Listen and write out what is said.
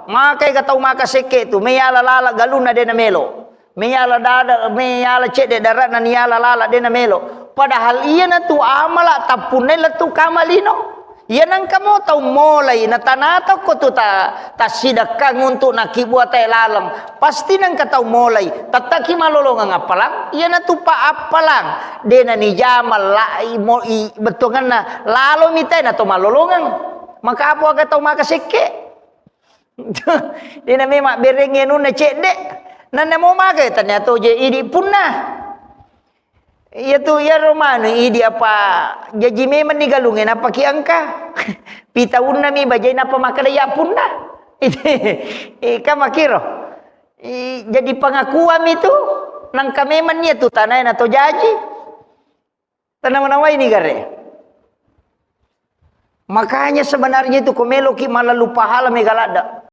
Makai ka tau maka seke tu meyala lala galuna de na melo. Meyala dada meyala cede darat na niyala lala de na melo. Padahal iya na tu amala tapunay la tu kamalino. Yan ang kamo tau molay na tanataw ko tu ta sidakang untuk nakibuat ay lalang. Pasti nang katau molay tataki malolongan apalang. Yan na tu pa apalang. De na ni jamal betungan na lalo mitay na tu malolongan. Maka apo aga tau makasike. Di na may berengin nun na cede. Na mo maga ternyata je idi punna. Iya tu ya romano idi apa jaji memang ni galungin apa ki angka. Pitahun na mi bajay na pamakadaya punna. Ika makiro. Jadi pengakuan itu nang kameman niya tu tanay na to jaji. Tanam-namay ni gare. Makanya sebenarnya itu komelo ki malalu pahala megalada.